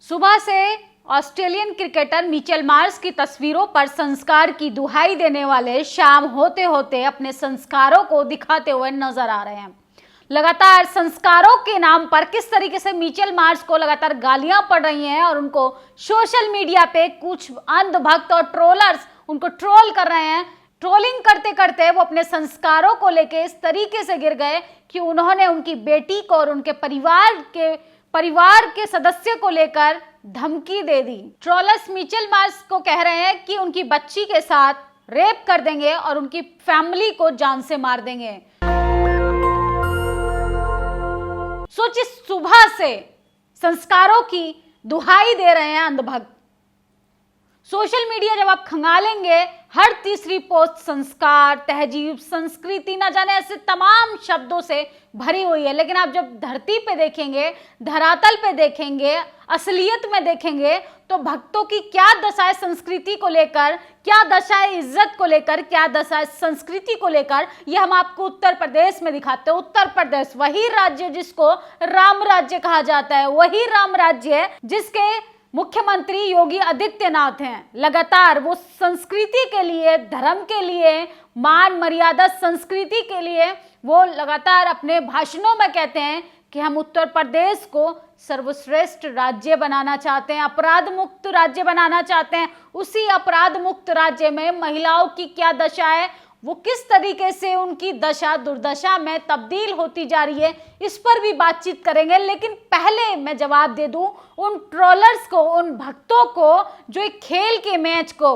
सुबह से Australian cricketer Mitchell Marsh की तस्वीरों पर संस्कार की दुहाई देने वाले शाम होते होते अपने संस्कारों को दिखाते हुए नजर आ रहे हैं। लगातार संस्कारों के नाम पर किस तरीके से मिचेल मार्श को लगातार गालियां पड़ रही हैं और उनको सोशल मीडिया पे कुछ अंधभक्त और ट्रोलर्स उनको ट्रोल कर रहे हैं। ट्रोलिंग करते करते वो अपने संस्कारों को लेके इस तरीके से गिर गए कि उन्होंने उनकी बेटी को और उनके परिवार के सदस्य को लेकर धमकी दे दी। ट्रोलर्स मिचेल मार्श को कह रहे हैं कि उनकी बच्ची के साथ रेप कर देंगे और उनकी फैमिली को जान से मार देंगे। सोचिए, सुबह से संस्कारों की दुहाई दे रहे हैं अंधभक्त। सोशल मीडिया जब आप खंगालेंगे, हर तीसरी पोस्ट संस्कार, तहजीब, संस्कृति, ना जाने ऐसे तमाम शब्दों से भरी हुई है। लेकिन आप जब धरती पे देखेंगे, धरातल पे देखेंगे, असलियत में देखेंगे तो भक्तों की क्या दशा है संस्कृति को लेकर, क्या दशा है इज्जत को लेकर, क्या दशा है संस्कृति को लेकर, ये हम आपको उत्तर प्रदेश में दिखाते हैं। उत्तर प्रदेश वही राज्य जिसको राम राज्य कहा जाता है, वही राम राज्य है जिसके मुख्यमंत्री योगी आदित्यनाथ हैं। लगातार वो संस्कृति के लिए, धर्म के लिए, मान मर्यादा संस्कृति के लिए वो लगातार अपने भाषणों में कहते हैं कि हम उत्तर प्रदेश को सर्वश्रेष्ठ राज्य बनाना चाहते हैं, अपराध मुक्त राज्य बनाना चाहते हैं। उसी अपराध मुक्त राज्य में महिलाओं की क्या दशा है, वो किस तरीके से उनकी दशा दुर्दशा में तब्दील होती जा रही है, इस पर भी बातचीत करेंगे। लेकिन पहले मैं जवाब दे दूं उन ट्रोलर्स को, उन भक्तों को जो एक खेल के मैच को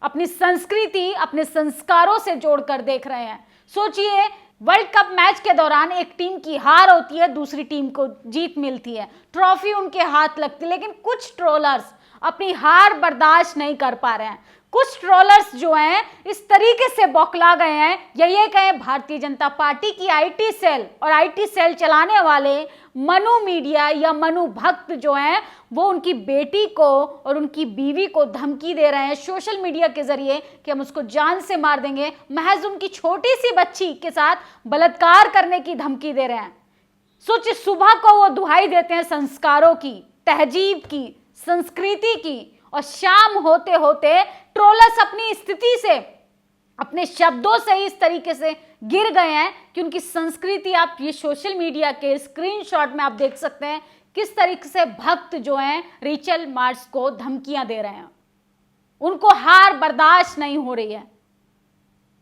अपनी संस्कृति, अपने संस्कारों से जोड़कर देख रहे हैं। सोचिए, वर्ल्ड कप मैच के दौरान एक टीम की हार होती है, दूसरी टीम को जीत मिलती है, ट्रॉफी उनके हाथ लगती है। लेकिन कुछ ट्रोलर्स अपनी हार बर्दाश्त नहीं कर पा रहे हैं। कुछ ट्रोलर्स जो हैं इस तरीके से बौखला गए हैं, या ये कहें भारतीय जनता पार्टी की आईटी सेल और आईटी सेल चलाने वाले मनु मीडिया या मनु भक्त जो हैं वो उनकी बेटी को और उनकी बीवी को धमकी दे रहे हैं सोशल मीडिया के जरिए कि हम उसको जान से मार देंगे। महज उनकी छोटी सी बच्ची के साथ बलात्कार करने की धमकी दे रहे हैं। सोचिए, सुबह को वो दुहाई देते हैं संस्कारों की, तहजीब की, संस्कृति की, और शाम होते होते ट्रोलर्स अपनी स्थिति से, अपने शब्दों से इस तरीके से गिर गए हैं कि उनकी संस्कृति, आप ये सोशल मीडिया के स्क्रीनशॉट में आप देख सकते हैं किस तरीके से भक्त जो हैं मिचेल मार्श को धमकियां दे रहे हैं। उनको हार बर्दाश्त नहीं हो रही है।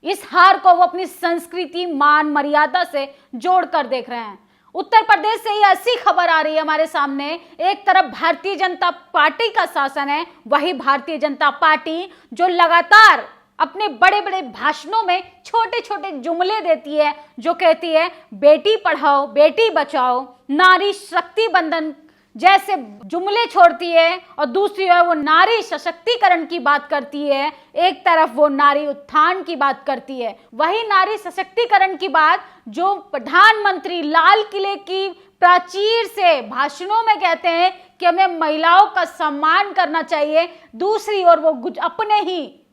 इस हार को वो अपनी संस्कृति, मान मर्यादा से जोड़कर देख रहे हैं। उत्तर प्रदेश से ये ऐसी खबर आ रही है हमारे सामने, एक तरफ भारतीय जनता पार्टी का शासन है, वही भारतीय जनता पार्टी जो लगातार अपने बड़े बड़े भाषणों में छोटे छोटे जुमले देती है, जो कहती है बेटी पढ़ाओ, बेटी बचाओ, नारी शक्ति बंधन जैसे जुमले छोड़ती है, और दूसरी ओर वो नारी सशक्तिकरण की बात करती है। एक तरफ वो नारी उत्थान की बात करती है, वही नारी सशक्तिकरण की बात जो प्रधानमंत्री लाल किले की प्राचीर से भाषणों में कहते हैं कि हमें महिलाओं का सम्मान करना चाहिए। दूसरी ओर वो अपने ही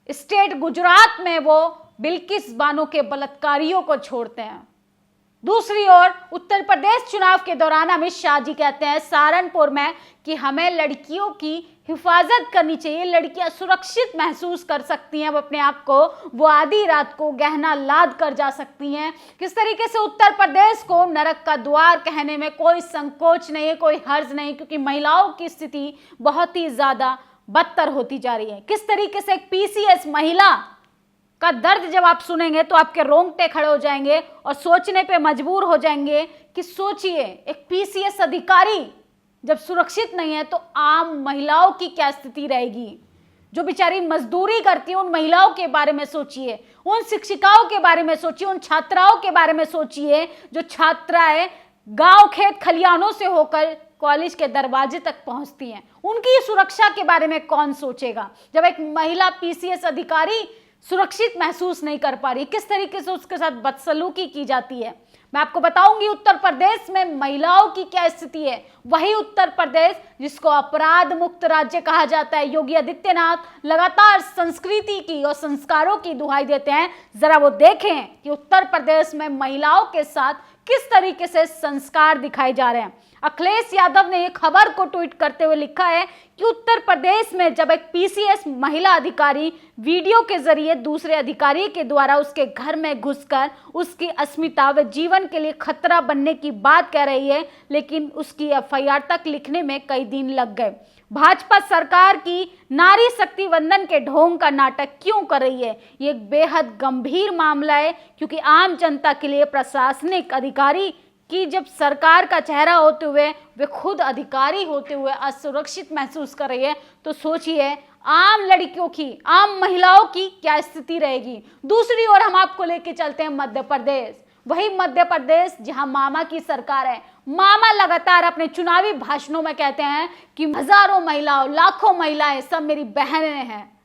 स्टेट गुजरात में वो बिल्किस बानो के बलात्कारियों को छोड़ते हैं। दूसरी ओर उत्तर प्रदेश चुनाव के दौरान अमित शाह जी कहते हैं सहारनपुर में कि हमें लड़कियों की हिफाजत करनी चाहिए, लड़कियां सुरक्षित महसूस कर सकती हैं, वो अपने आप को, वो आधी रात को गहना लाद कर जा सकती हैं। किस तरीके से उत्तर प्रदेश को नरक का द्वार कहने में कोई संकोच नहीं है, कोई हर्ज नहीं, क्योंकि महिलाओं की स्थिति बहुत ही ज्यादा बदतर होती जा रही है। किस तरीके से एक पीसीएस महिला का दर्द जब आप सुनेंगे तो आपके रोंगटे खड़े हो जाएंगे और सोचने पे मजबूर हो जाएंगे कि सोचिए, एक पीसीएस अधिकारी जब सुरक्षित नहीं है तो आम महिलाओं की क्या स्थिति रहेगी। जो बेचारी मजदूरी करती है उन महिलाओं के बारे में सोचिए, उन शिक्षिकाओं के बारे में सोचिए, उन छात्राओं के बारे में सोचिए जो छात्राएं गांव खेत खलिहानों से होकर कॉलेज के दरवाजे तक पहुंचती हैं। उनकी सुरक्षा के बारे में कौन सोचेगा जब एक महिला पीसीएस अधिकारी सुरक्षित महसूस नहीं कर पा रही, किस तरीके से उसके साथ बदसलूकी की जाती है। मैं आपको बताऊंगी उत्तर प्रदेश में महिलाओं की क्या स्थिति है। वही उत्तर प्रदेश जिसको अपराध मुक्त राज्य कहा जाता है। योगी आदित्यनाथ लगातार संस्कृति की और संस्कारों की दुहाई देते हैं। जरा वो देखें कि उत्तर प्रदेश में महिलाओं के साथ किस तरीके से संस्कार दिखाए जा रहे हैं। अखिलेश यादव ने खबर को ट्वीट करते हुए लिखा है कि उत्तर प्रदेश में जब एक पीसीएस महिला अधिकारी वीडियो के जरिए दूसरे अधिकारी के द्वारा उसके घर में घुसकर उसकी अस्मिता व जीवन के लिए खतरा बनने की बात कह रही है, लेकिन उसकी एफआईआर तक लिखने में कई दिन लग गए। भाजपा सरकार की नारी शक्ति वंदन के ढोंग का नाटक क्यों कर रही है? ये एक बेहद गंभीर मामला है, क्योंकि आम जनता के लिए प्रशासनिक अधिकारी कि जब सरकार का चेहरा होते हुए वे खुद अधिकारी होते हुए असुरक्षित महसूस कर रही है, तो सोचिए आम लड़कियों की, आम महिलाओं की क्या स्थिति रहेगी। दूसरी ओर हम आपको लेके चलते हैं मध्य प्रदेश, वही मध्य प्रदेश जहां मामा की सरकार है। मामा लगातार अपने चुनावी भाषणों में कहते हैं कि हजारों महिलाओं, लाखों महिलाएं सब मेरी बहनें हैं।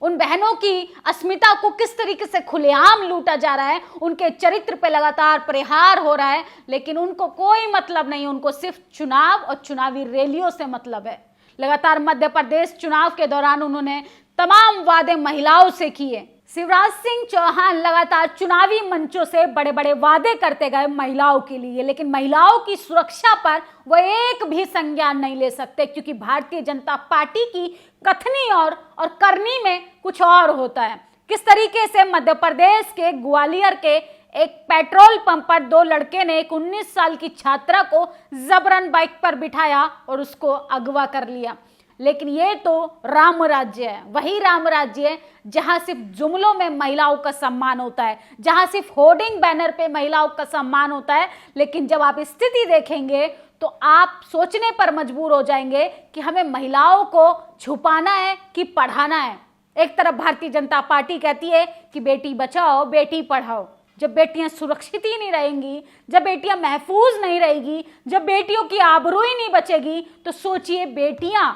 उन बहनों की अस्मिता को किस तरीके से खुलेआम लूटा जा रहा है, उनके चरित्र पे लगातार प्रहार हो रहा है, लेकिन उनको कोई मतलब नहीं, उनको सिर्फ चुनाव और चुनावी रैलियों से मतलब है। लगातार मध्य प्रदेश चुनाव के दौरान उन्होंने तमाम वादे महिलाओं से किए। शिवराज सिंह चौहान लगातार चुनावी मंचों से बड़े बड़े वादे करते गए महिलाओं के लिए, लेकिन महिलाओं की सुरक्षा पर वह एक भी संज्ञान नहीं ले सकते, क्योंकि भारतीय जनता पार्टी की कथनी और करनी में कुछ और होता है। किस तरीके से मध्य प्रदेश के ग्वालियर के एक पेट्रोल पंप पर दो लड़के ने एक 19 साल की छात्रा को जबरन बाइक पर बिठाया और उसको अगवा कर लिया। लेकिन ये तो राम राज्य है, वही राम राज्य है जहां सिर्फ जुमलों में महिलाओं का सम्मान होता है, जहां सिर्फ होर्डिंग बैनर पे महिलाओं का सम्मान होता है। लेकिन जब आप स्थिति देखेंगे तो आप सोचने पर मजबूर हो जाएंगे कि हमें महिलाओं को छुपाना है कि पढ़ाना है। एक तरफ भारतीय जनता पार्टी कहती है कि बेटी बचाओ बेटी पढ़ाओ। जब बेटियां सुरक्षित ही नहीं रहेंगी, जब बेटियां महफूज नहीं रहेगी, जब बेटियों की आबरू ही नहीं बचेगी, तो सोचिए बेटियां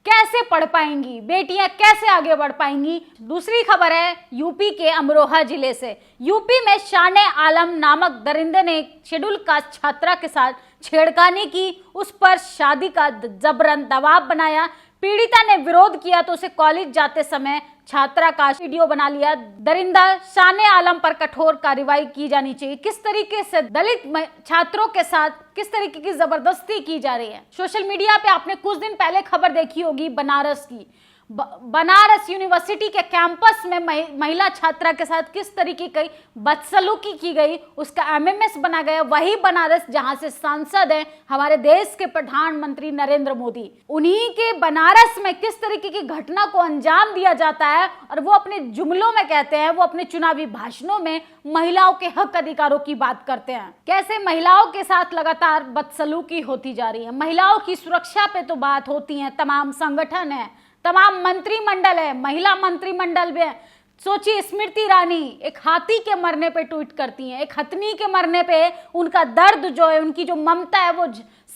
कैसे पढ़ पाएंगी, बेटियां कैसे आगे बढ़ पाएंगी। दूसरी खबर है यूपी के अमरोहा जिले से। यूपी में शाने आलम नामक दरिंदे ने एक शेड्यूल कास्ट छात्रा के साथ छेड़खानी की, उस पर शादी का जबरन दबाव बनाया। पीड़िता ने विरोध किया तो उसे कॉलेज जाते समय छात्रा का वीडियो बना लिया। दरिंदा शाने आलम पर कठोर कार्रवाई की जानी चाहिए। किस तरीके से दलित छात्रों के साथ किस तरीके की जबरदस्ती की जा रही है। सोशल मीडिया पे आपने कुछ दिन पहले खबर देखी होगी बनारस की। बनारस यूनिवर्सिटी के कैंपस में महिला छात्रा के साथ किस तरीके की बदसलूकी की गई, उसका एमएमएस बना गया। वही बनारस जहां से सांसद हैं हमारे देश के प्रधानमंत्री नरेंद्र मोदी, उन्हीं के बनारस में किस तरीके की घटना को अंजाम दिया जाता है। और वो अपने जुमलों में कहते हैं, वो अपने चुनावी भाषणों में महिलाओं के हक अधिकारों की बात करते हैं। कैसे महिलाओं के साथ लगातार बदसलूकी होती जा रही है। महिलाओं की सुरक्षा पे तो बात होती है, तमाम संगठन है, तमाम मंत्रिमंडल है, महिला मंत्रिमंडल में सोचिए स्मृति ईरानी एक हाथी के मरने पे ट्वीट करती हैं, एक हथनी के मरने पे उनका दर्द जो है, उनकी जो ममता है वो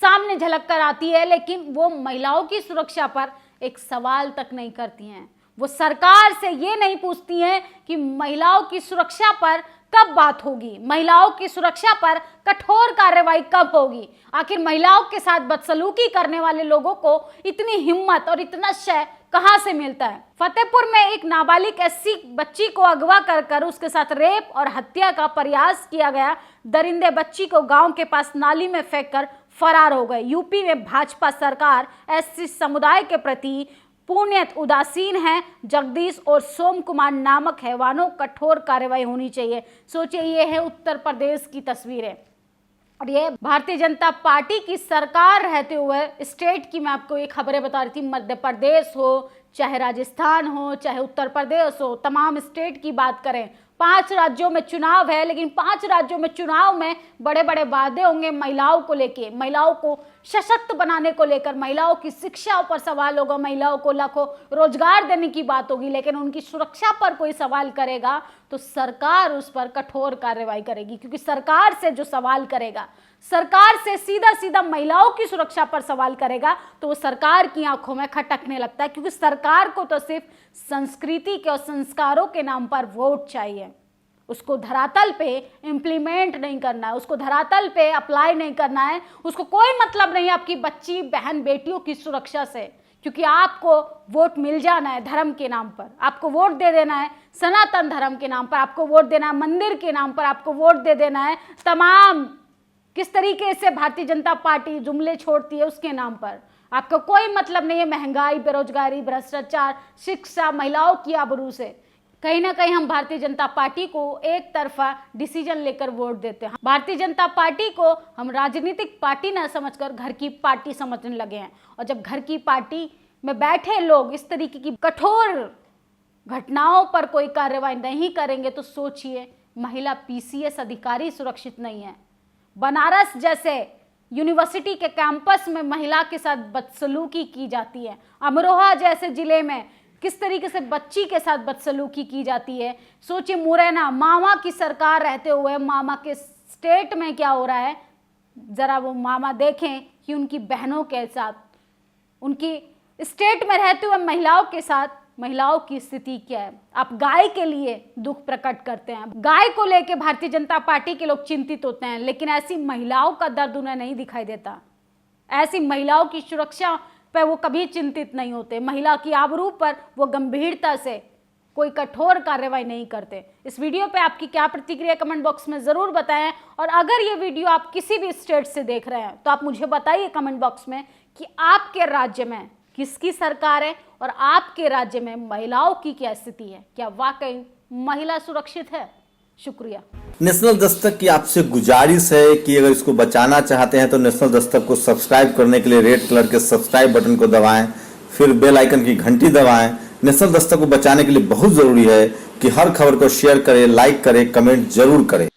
सामने झलक कर आती है, लेकिन वो महिलाओं की सुरक्षा पर एक सवाल तक नहीं करती हैं। वो सरकार से ये नहीं पूछती हैं कि महिलाओं की सुरक्षा पर कब बात होगी, महिलाओं की सुरक्षा पर कठोर कार्रवाई कब होगी। आखिर महिलाओं के साथ बदसलूकी करने वाले लोगों को इतनी हिम्मत और इतना शय कहां से मिलता है। फतेहपुर में एक नाबालिग एससी बच्ची को अगवा कर उसके साथ रेप और हत्या का प्रयास किया गया। दरिंदे बच्ची को गांव के पास नाली में फेंककर फरार हो गए। यूपी में भाजपा सरकार एससी समुदाय के प्रति पूर्णत उदासीन है। जगदीश और सोम कुमार नामक हैवानों कठोर कार्रवाई होनी चाहिए। सोचिए ये है उत्तर प्रदेश की तस्वीरें और ये भारतीय जनता पार्टी की सरकार रहते हुए स्टेट की मैं आपको ये खबरें बता रही थी। मध्य प्रदेश हो, चाहे राजस्थान हो, चाहे उत्तर प्रदेश हो, तमाम स्टेट की बात करें। 5 राज्यों में चुनाव है, लेकिन 5 राज्यों में चुनाव में बड़े बड़े वादे होंगे महिलाओं को लेके, महिलाओं को सशक्त बनाने को लेकर, महिलाओं की शिक्षा पर सवाल होगा, महिलाओं को लाखों रोजगार देने की बात होगी, लेकिन उनकी सुरक्षा पर कोई सवाल करेगा तो सरकार उस पर कठोर कार्रवाई करेगी। क्योंकि सरकार से जो सवाल करेगा, सरकार से सीधा सीधा महिलाओं की सुरक्षा पर सवाल करेगा तो वो सरकार की आंखों में खटकने लगता है। क्योंकि सरकार को तो सिर्फ संस्कृति के और संस्कारों के नाम पर वोट चाहिए, उसको धरातल पे इम्प्लीमेंट नहीं करना है, उसको धरातल पे अप्लाई नहीं करना है। उसको कोई मतलब नहीं आपकी बच्ची बहन बेटियों की सुरक्षा से, क्योंकि आपको वोट मिल जाना है धर्म के नाम पर, आपको वोट दे देना है सनातन धर्म के नाम पर, आपको वोट देना है मंदिर के नाम पर, आपको वोट दे देना है तमाम किस तरीके से भारतीय जनता पार्टी जुमले छोड़ती है उसके नाम पर। आपका कोई मतलब नहीं है महंगाई, बेरोजगारी, भ्रष्टाचार, शिक्षा, महिलाओं की आबरू से। कहीं ना कहीं हम भारतीय जनता पार्टी को एक तरफा डिसीजन लेकर वोट देते हैं। भारतीय जनता पार्टी को हम राजनीतिक पार्टी न समझकर घर की पार्टी समझने लगे हैं। और जब घर की पार्टी में बैठे लोग इस तरीके की कठोर घटनाओं पर कोई कार्रवाई नहीं करेंगे तो सोचिए, महिला पीसीएस अधिकारी सुरक्षित नहीं है। बनारस जैसे यूनिवर्सिटी के कैंपस में महिला के साथ बदसलूकी की जाती है। अमरोहा जैसे जिले में किस तरीके से बच्ची के साथ बदसलूकी की जाती है। सोचिए, मुरैना मामा की सरकार रहते हुए मामा के स्टेट में क्या हो रहा है। जरा वो मामा देखें कि उनकी बहनों के साथ, उनकी स्टेट में रहते हुए महिलाओं के साथ महिलाओं की स्थिति क्या है। आप गाय के लिए दुख प्रकट करते हैं, गाय को लेकर भारतीय जनता पार्टी के लोग चिंतित होते हैं, लेकिन ऐसी महिलाओं का दर्द उन्हें नहीं दिखाई देता। ऐसी महिलाओं की सुरक्षा पर वो कभी चिंतित नहीं होते। महिला की आबरू पर वो गंभीरता से कोई कठोर कार्रवाई नहीं करते। इस वीडियो पे आपकी क्या प्रतिक्रिया कमेंट बॉक्स में जरूर बताएं। और अगर ये वीडियो आप किसी भी स्टेट से देख रहे हैं तो आप मुझे बताइए कमेंट बॉक्स में कि आपके राज्य में किसकी सरकार है और आपके राज्य में महिलाओं की क्या स्थिति है। क्या वाकई महिला सुरक्षित है? शुक्रिया। नेशनल दस्तक की आपसे गुजारिश है कि अगर इसको बचाना चाहते हैं तो नेशनल दस्तक को सब्सक्राइब करने के लिए रेड कलर के सब्सक्राइब बटन को दबाएं, फिर बेल आइकन की घंटी दबाएं। नेशनल दस्तक को बचाने के लिए बहुत जरूरी है कि हर खबर को शेयर करें, लाइक करें, कमेंट जरूर करें।